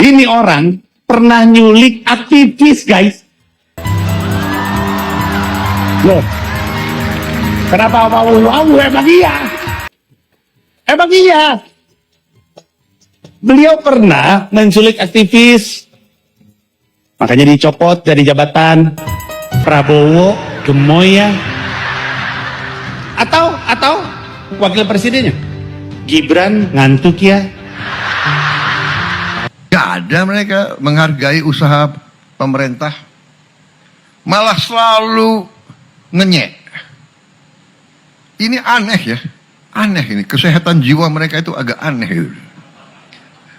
Ini orang pernah nyulik aktivis, guys. Loh, kenapa mau emang iya? Emang iya. Beliau pernah menculik aktivis. Makanya dicopot dari jabatan. Prabowo gemoy ya. Atau wakil presidennya Gibran ngantuk ya. Gak ada mereka menghargai usaha pemerintah, malah selalu ngenyek. Ini aneh ya, aneh ini. Kesehatan jiwa mereka itu agak aneh gitu.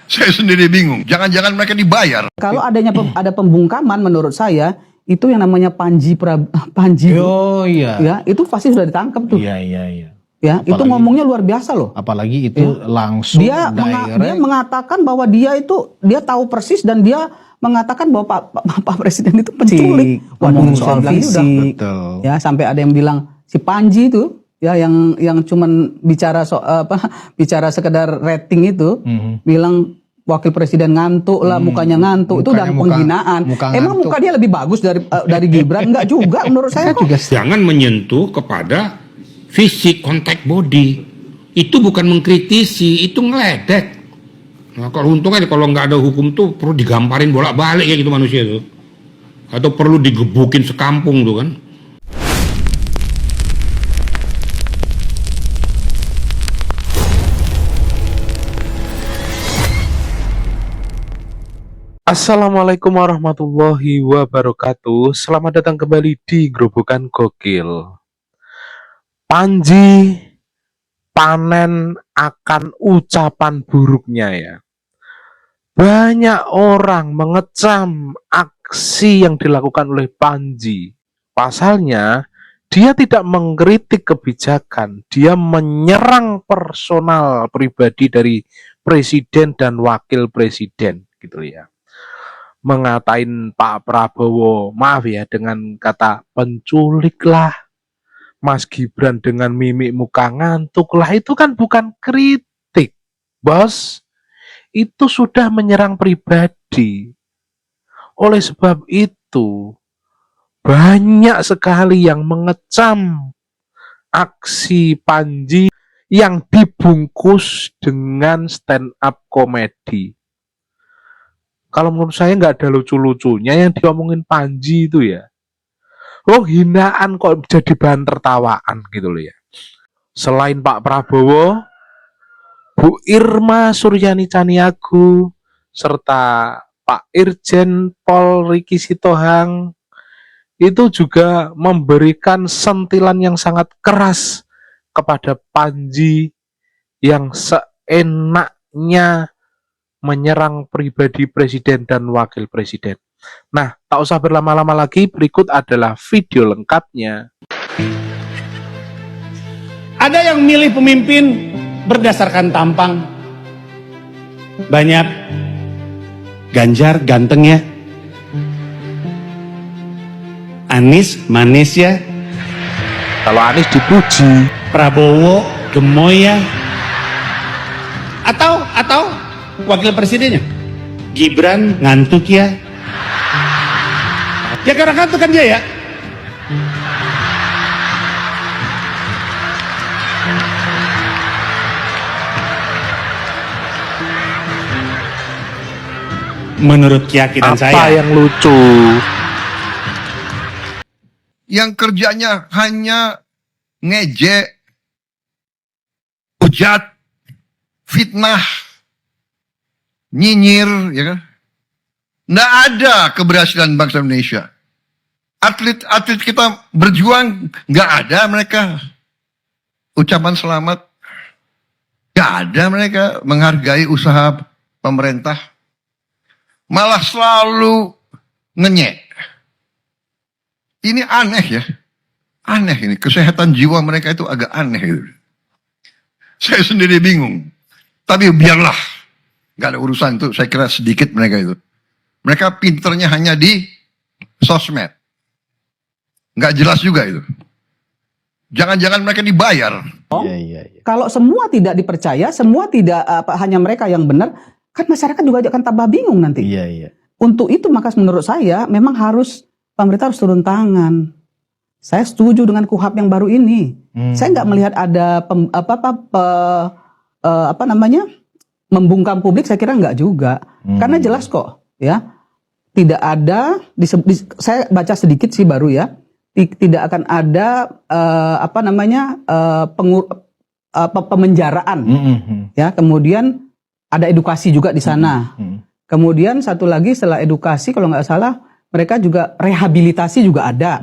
Saya sendiri bingung, jangan-jangan mereka dibayar. Kalau ada pembungkaman menurut saya, itu yang namanya Panji. Oh iya. Ya, itu pasti sudah ditangkap tuh. Iya. Ya, itu ngomongnya luar biasa loh. Apalagi itu langsung Dia mengatakan bahwa dia tahu persis, dan dia mengatakan bahwa Pak Presiden itu penculik. Ngomong soal fisik. Ya, sampai ada yang bilang si Panji itu ya yang cuman bicara bicara sekedar rating itu, bilang wakil presiden ngantuk lah, mukanya ngantuk, itu udah penghinaan. Emang muka dia lebih bagus dari Gibran? Enggak juga menurut saya kok. Jangan menyentuh kepada fisik, kontak body. Itu bukan mengkritisi, itu ngeledek. Nah, kalau untungnya kalau nggak ada hukum tuh perlu digamparin bolak-balik ya gitu manusia itu. Atau perlu digebukin sekampung tuh kan. Assalamualaikum warahmatullahi wabarakatuh. Selamat datang kembali di Grobogan Gokil. Panji panen akan ucapan buruknya ya. Banyak orang mengecam aksi yang dilakukan oleh Panji. Pasalnya, dia tidak mengkritik kebijakan, dia menyerang personal pribadi dari presiden dan wakil presiden gitu ya. Mengatain Pak Prabowo, maaf ya, dengan kata penculik lah, Mas Gibran dengan mimik muka ngantuk lah, itu kan bukan kritik, bos. Itu sudah menyerang pribadi. Oleh sebab itu, banyak sekali yang mengecam aksi Panji yang dibungkus dengan stand up komedi. Kalau menurut saya nggak ada lucu-lucunya yang diomongin Panji itu ya. Oh, hinaan kok jadi bahan tertawaan gitu loh ya. Selain Pak Prabowo, Bu Irma Suryani Caniago, serta Pak Irjen Pol Riki Sitohang itu juga memberikan sentilan yang sangat keras kepada Panji yang seenaknya menyerang pribadi presiden dan wakil presiden. Nah, tak usah berlama-lama lagi, berikut adalah video lengkapnya. Ada yang milih pemimpin berdasarkan tampang. Banyak. Ganjar ganteng ya. Anies manis ya. Kalau Anies dipuji, Prabowo gemoy ya. Atau wakil presidennya Gibran ngantuk ya. Ya karena ngantuk kan dia ya. Menurut keyakinan saya. apa yang lucu? Yang kerjanya hanya ngejek, hujat, fitnah, nyinyir, ya kan? Nggak ada keberhasilan bangsa Indonesia. Atlet-atlet kita berjuang, nggak ada mereka ucapan selamat. Nggak ada mereka menghargai usaha pemerintah. Malah selalu ngenyek. Ini aneh ya. Aneh ini. Kesehatan jiwa mereka itu agak aneh gitu. Saya sendiri bingung. Tapi biarlah. Nggak ada urusan itu. Saya kira sedikit mereka itu. Mereka pinternya hanya di sosmed. Nggak jelas juga itu. Jangan-jangan mereka dibayar. Kalau semua tidak dipercaya, semua tidak hanya mereka yang benar, kan masyarakat juga akan tambah bingung nanti. Iya, iya. Untuk itu maka menurut saya memang pemerintah harus turun tangan. Saya setuju dengan KUHP yang baru ini. Saya nggak melihat ada membungkam publik, saya kira nggak juga. Karena jelas kok, ya, tidak ada. Saya baca sedikit sih baru ya. Tidak akan ada pemenjaraan, ya. Kemudian ada edukasi juga di sana. Kemudian satu lagi setelah edukasi, kalau nggak salah, mereka juga rehabilitasi juga ada.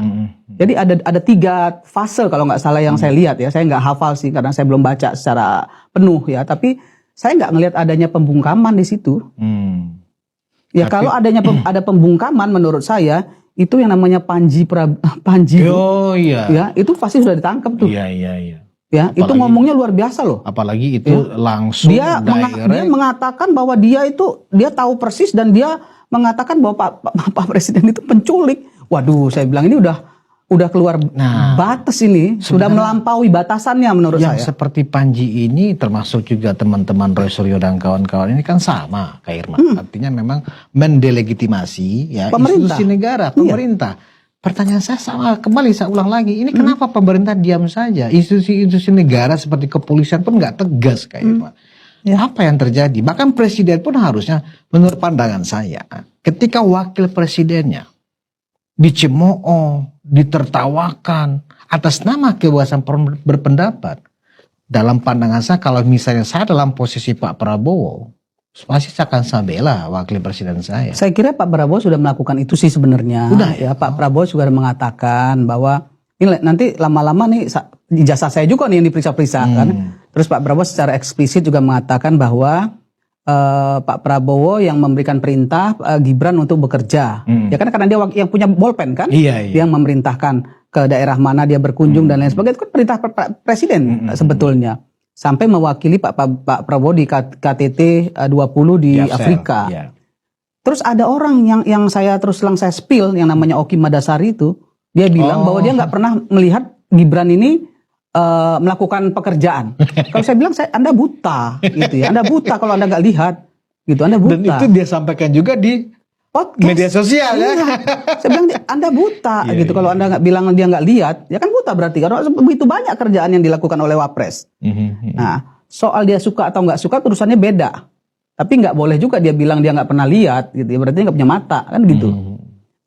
Jadi ada 3 fase kalau nggak salah yang saya lihat ya. Saya nggak hafal sih karena saya belum baca secara penuh ya. Tapi saya nggak ngelihat adanya pembungkaman di situ. Ya kalau ada pembungkaman menurut saya itu yang namanya Panji. Oh iya. Ya itu pasti sudah ditangkap tuh. Iya, iya, iya. Ya itu ngomongnya luar biasa loh. Apalagi itu langsung Dia mengatakan bahwa dia tahu persis dan dia mengatakan bahwa Pak Presiden itu penculik. Waduh, saya bilang ini udah keluar batas ini, sudah melampaui batasannya menurut yang saya. seperti Panji ini termasuk juga teman-teman Roy Suryo dan kawan-kawan ini kan sama kayak Irma. Artinya memang mendelegitimasi ya institusi negara, pemerintah. Pertanyaan saya sama kembali, saya ulang lagi. Ini kenapa pemerintah diam saja? Institusi-institusi negara seperti kepolisian pun nggak tegas kayak Irma. Ya. Apa yang terjadi? Bahkan presiden pun harusnya, menurut pandangan saya, ketika wakil presidennya dicemooh, ditertawakan atas nama kebebasan berpendapat, dalam pandangan saya, kalau misalnya saya dalam posisi Pak Prabowo, pasti akan saya bela wakil presiden saya. Saya kira Pak Prabowo sudah melakukan itu sih sebenarnya. Udah ya. Pak Prabowo juga mengatakan bahwa ini nanti lama-lama nih ijazah saya juga nih yang diperiksa-periksa kan. Terus Pak Prabowo secara eksplisit juga mengatakan bahwa Pak Prabowo yang memberikan perintah Gibran untuk bekerja. Ya kan karena dia yang punya bolpen kan. Iya, iya. Dia yang memerintahkan ke daerah mana dia berkunjung dan lain sebagainya. Itu kan perintah presiden sebetulnya. Sampai mewakili Pak Prabowo di KTT 20 di Afrika. Yeah. Terus ada orang yang saya terus terang saya spill yang namanya Oki Madasari itu, dia bilang bahwa dia nggak pernah melihat Gibran ini melakukan pekerjaan. Kalau saya bilang Anda buta gitu ya. Anda buta kalau Anda nggak lihat gitu. Anda buta. Dan itu dia sampaikan juga di podcast, media sosial ya. Saya bilang Anda buta gitu. Kalau Anda nggak bilang dia nggak lihat, ya kan buta berarti. Karena begitu banyak kerjaan yang dilakukan oleh Wapres. Nah, soal dia suka atau nggak suka urusannya beda. Tapi nggak boleh juga dia bilang dia nggak pernah lihat gitu. Berarti nggak punya mata kan gitu.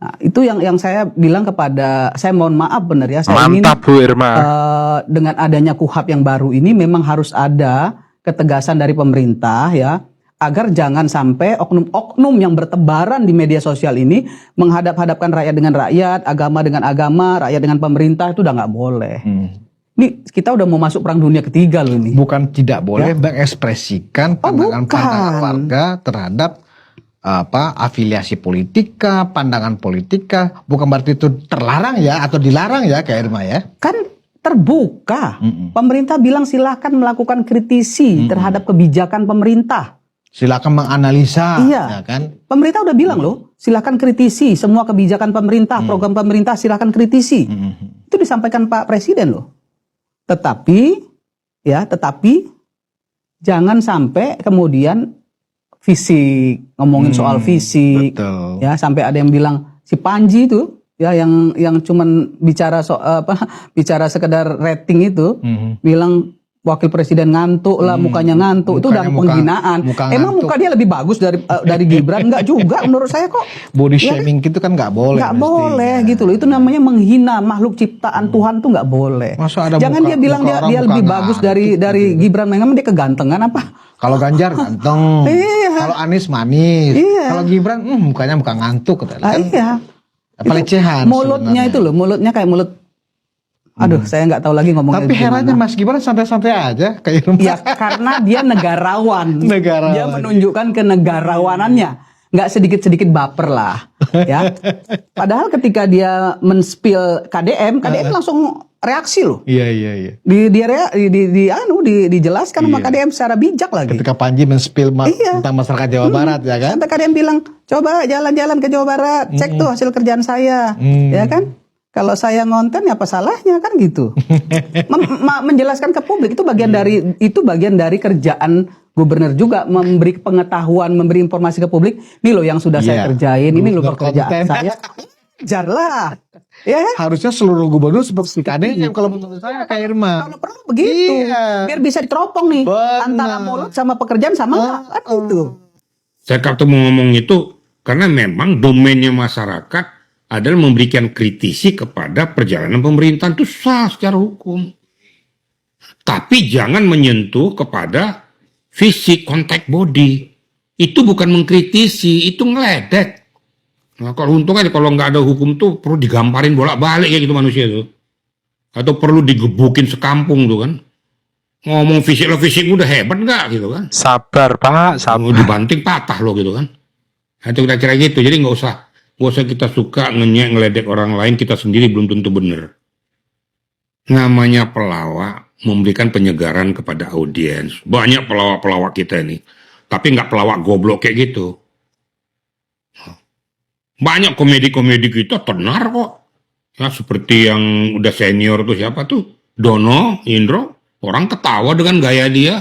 Nah, itu yang saya bilang kepada, saya mohon maaf benar ya. Saya Mantap Bu Irma. Dengan adanya KUHP yang baru ini memang harus ada ketegasan dari pemerintah ya. Agar jangan sampai oknum-oknum yang bertebaran di media sosial ini menghadap-hadapkan rakyat dengan rakyat, agama dengan agama, rakyat dengan pemerintah, itu udah nggak boleh. Ini kita udah mau masuk perang dunia ketiga loh ini. Bukan tidak boleh mengekspresikan pandangan-pandangan warga terhadap afiliasi politika, pandangan politika. Bukan berarti itu terlarang ya atau dilarang ya Kak Irma ya. Kan terbuka. Pemerintah bilang silakan melakukan kritisi terhadap kebijakan pemerintah. Silakan menganalisa, ya kan? Pemerintah udah bilang loh, silakan kritisi semua kebijakan pemerintah, program pemerintah silakan kritisi. Itu disampaikan Pak Presiden loh. Tetapi jangan sampai kemudian fisik, ngomongin soal fisik, ya sampai ada yang bilang si Panji itu, ya yang cuman bicara bicara sekedar rating itu, bilang wakil presiden ngantuk lah, mukanya ngantuk, itu udah penghinaan. Emang muka dia lebih bagus dari Gibran? Enggak juga menurut saya kok. Body shaming itu kan nggak boleh. Nggak boleh gitu loh. Itu namanya menghina makhluk ciptaan Tuhan tuh nggak boleh. Jangan dia bilang dia lebih bagus dari Gibran. Memang dia kegantengan apa? Kalau Ganjar ganteng, kalau Anies manis, kalau Gibran mukanya muka ngantuk. Iya. Pelecehan. Mulutnya itu loh, mulutnya kayak mulut. Aduh, saya nggak tahu lagi ngomongnya. Tapi herannya Mas Gibran santai-santai aja kayak ya karena dia negarawan. Dia menunjukkan kenegarawanannya. Nggak sedikit-sedikit baper lah, ya. Padahal ketika dia men-spill KDM langsung reaksi loh. Iya. Dijelaskan sama KDM secara bijak lagi. Ketika Panji men-spill tentang masyarakat Jawa Barat, ya kan? Sampai KDM bilang, coba jalan-jalan ke Jawa Barat, cek tuh hasil kerjaan saya, ya kan? Kalau saya ngonten ya apa salahnya kan gitu. Menjelaskan ke publik itu bagian dari kerjaan gubernur juga, memberi pengetahuan, memberi informasi ke publik. Ini loh yang sudah saya kerjain, ini loh pekerjaan saya. Jarlah. Ya. Harusnya seluruh gubernur seperti kadenya kalau menurut saya Kak Irma. Kalau perlu begitu. Biar bisa diteropong nih. Antara mulut sama pekerjaan sama kan itu. Saya ketemu ngomong itu karena memang domainnya masyarakat adalah memberikan kritisi kepada perjalanan pemerintahan, itu sah secara hukum. Tapi jangan menyentuh kepada fisik, contact body. Itu bukan mengkritisi, itu ngeledek. Nah, kalau untungnya kalau nggak ada hukum tuh perlu digamparin bolak-balik kayak gitu manusia tuh. Atau perlu digebukin sekampung tuh kan. Ngomong fisik lo fisik udah hebat nggak gitu kan. Sabar Pak, sabar. Dibanting patah lo gitu kan. Nah, itu kira-kira gitu, jadi nggak usah kita suka ngeledek orang lain, kita sendiri belum tentu benar. Namanya pelawak memberikan penyegaran kepada audiens. Banyak pelawak-pelawak kita ini, tapi nggak pelawak goblok kayak gitu. Banyak komedi-komedi kita tenar kok. Ya, seperti yang udah senior tuh siapa tuh? Dono, Indro, orang ketawa dengan gaya dia.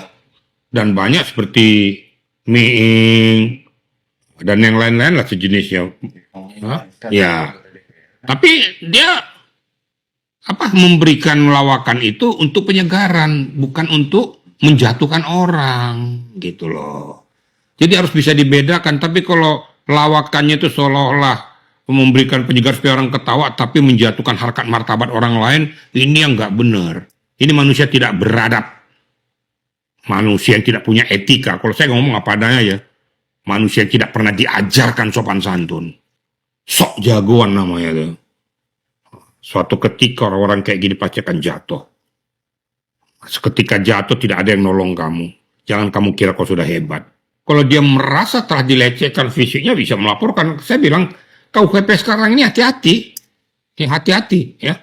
Dan banyak seperti Miing dan yang lain-lain lah sejenisnya. Ya, tapi dia memberikan lawakan itu untuk penyegaran, bukan untuk menjatuhkan orang, gitu loh. Jadi harus bisa dibedakan. Tapi kalau lawakannya itu seolah-olah memberikan penyegar supaya orang ketawa, tapi menjatuhkan harkat martabat orang lain, ini yang nggak benar. Ini manusia tidak beradab, manusia yang tidak punya etika. Kalau saya ngomong apa adanya ya, manusia yang tidak pernah diajarkan sopan santun. Sok jagoan namanya tuh. Suatu ketika orang-orang kayak gini pasti akan jatuh. Seketika jatuh tidak ada yang nolong kamu. Jangan kamu kira kau sudah hebat. Kalau dia merasa telah dilecehkan fisiknya bisa melaporkan. Saya bilang KUHP sekarang ini hati-hati. Hati-hati ya.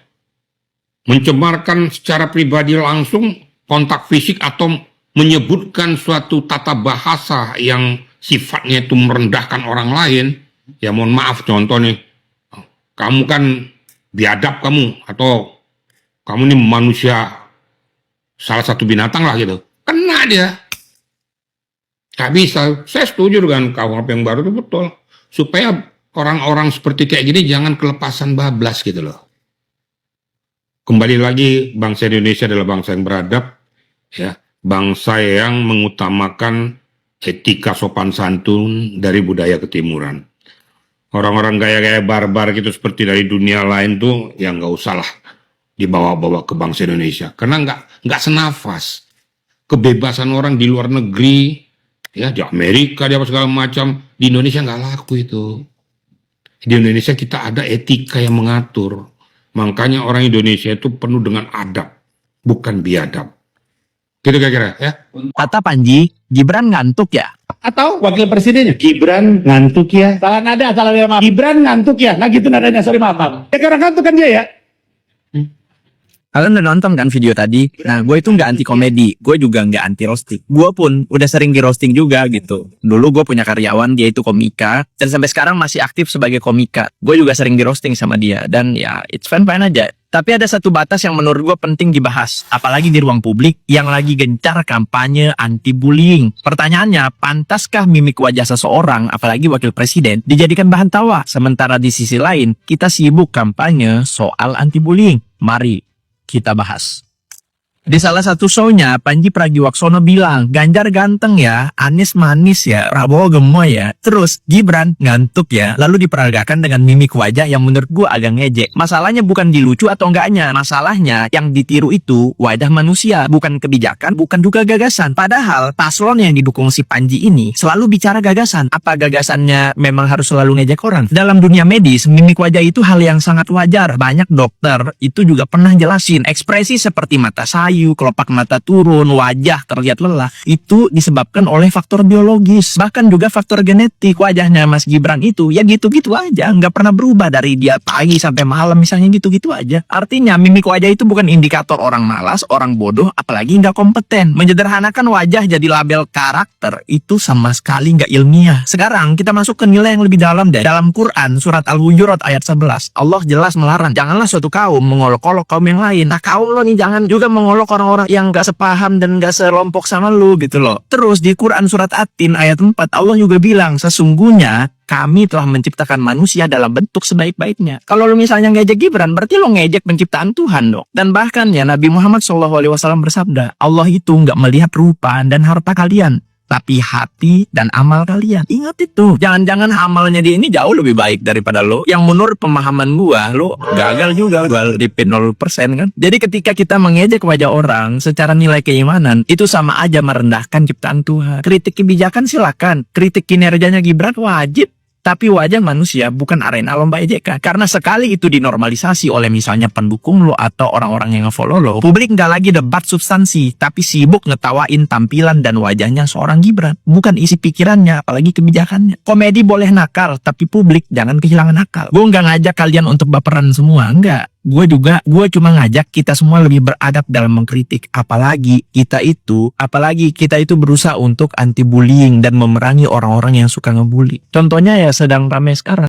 Mencemarkan secara pribadi langsung kontak fisik atau menyebutkan suatu tata bahasa yang sifatnya itu merendahkan orang lain. Ya mohon maaf, contoh nih, kamu kan biadab kamu, atau kamu ini manusia salah satu binatang lah gitu. Kena dia. Gak bisa. Saya setuju dengan KUHP yang baru itu betul. Supaya orang-orang seperti kayak gini jangan kelepasan bablas gitu loh. Kembali lagi, bangsa Indonesia adalah bangsa yang beradab, ya, bangsa yang mengutamakan etika sopan santun dari budaya ketimuran. Orang-orang gaya-gaya barbar gitu seperti dari dunia lain tuh ya nggak usah lah dibawa-bawa ke bangsa Indonesia, karena nggak senafas. Kebebasan orang di luar negeri, ya di Amerika, di apa segala macam, di Indonesia nggak laku itu. Di Indonesia kita ada etika yang mengatur. Makanya orang Indonesia itu penuh dengan adab, bukan biadab. Gitu kira-kira ya. Kata Panji, Gibran ngantuk ya? Atau wakil presidennya, Gibran ngantuk ya. Salah nada, salah dia, maaf. Gibran ngantuk ya, nah gitu nadanya, sorry maaf. Ya karena ngantuk kan dia ya. Kalian udah nonton kan video tadi? Nah, gue itu nggak anti komedi, gue juga nggak anti roasting. Gue pun udah sering di roasting juga gitu. Dulu gue punya karyawan, dia itu komika, dan sampai sekarang masih aktif sebagai komika. Gue juga sering di roasting sama dia, dan ya it's fine-fine aja. Tapi ada satu batas yang menurut gue penting dibahas, apalagi di ruang publik yang lagi gencar kampanye anti-bullying. Pertanyaannya, pantaskah mimik wajah seseorang, apalagi wakil presiden, dijadikan bahan tawa? Sementara di sisi lain, kita sibuk kampanye soal anti-bullying. Mari kita bahas. Di salah satu show-nya, Panji Pragiwaksono bilang, Ganjar ganteng ya, Anies manis ya, Prabowo gemoy ya, terus Gibran ngantuk ya, lalu diperagakan dengan mimik wajah yang menurut gue agak ngejek. Masalahnya bukan di lucu atau enggaknya, masalahnya yang ditiru itu wajah manusia, bukan kebijakan, bukan juga gagasan. Padahal paslon yang didukung si Panji ini selalu bicara gagasan. Apa gagasannya memang harus selalu ngejek orang? Dalam dunia medis, mimik wajah itu hal yang sangat wajar. Banyak dokter itu juga pernah jelasin, ekspresi seperti mata sayap, layu, kelopak mata turun, wajah terlihat lelah, itu disebabkan oleh faktor biologis, bahkan juga faktor genetik. Wajahnya Mas Gibran itu ya gitu-gitu aja, nggak pernah berubah dari dia pagi sampai malam misalnya, gitu-gitu aja. Artinya mimik wajah itu bukan indikator orang malas, orang bodoh, apalagi nggak kompeten. Menyederhanakan wajah jadi label karakter itu sama sekali nggak ilmiah. Sekarang kita masuk ke nilai yang lebih dalam deh. Dalam Quran surat Al-Hujurat ayat 11, Allah jelas melarang, janganlah suatu kaum mengolok-olok kaum yang lain. Nah, kaum lo nih jangan juga mengolok orang-orang yang gak sepaham dan gak selompok sama lu gitu loh. Terus di Quran surat At-Tin ayat 4, Allah juga bilang, sesungguhnya kami telah menciptakan manusia dalam bentuk sebaik-baiknya. Kalau lu misalnya ngejek Gibran, berarti lo ngejek penciptaan Tuhan dong. Dan bahkan ya Nabi Muhammad SAW bersabda, Allah itu nggak melihat rupa dan harta kalian, tapi hati dan amal kalian. Ingat itu. Jangan-jangan amalnya dia ini jauh lebih baik daripada lo. Yang menurut pemahaman gua, lo gagal juga. Gua repeat 0% kan. Jadi ketika kita mengejek wajah orang secara nilai keimanan, itu sama aja merendahkan ciptaan Tuhan. Kritik kebijakan silakan. Kritik kinerjanya Gibran wajib. Tapi wajah manusia bukan arena lomba ejekan. Karena sekali itu dinormalisasi oleh misalnya pendukung lo atau orang-orang yang nge-follow lo, publik nggak lagi debat substansi, tapi sibuk ngetawain tampilan dan wajahnya seorang Gibran. Bukan isi pikirannya, apalagi kebijakannya. Komedi boleh nakal, tapi publik jangan kehilangan akal. Gue nggak ngajak kalian untuk baperan semua, enggak. Gue cuma ngajak kita semua lebih beradab dalam mengkritik. Apalagi kita itu berusaha untuk anti bullying dan memerangi orang-orang yang suka ngebully. Contohnya ya sedang ramai sekarang.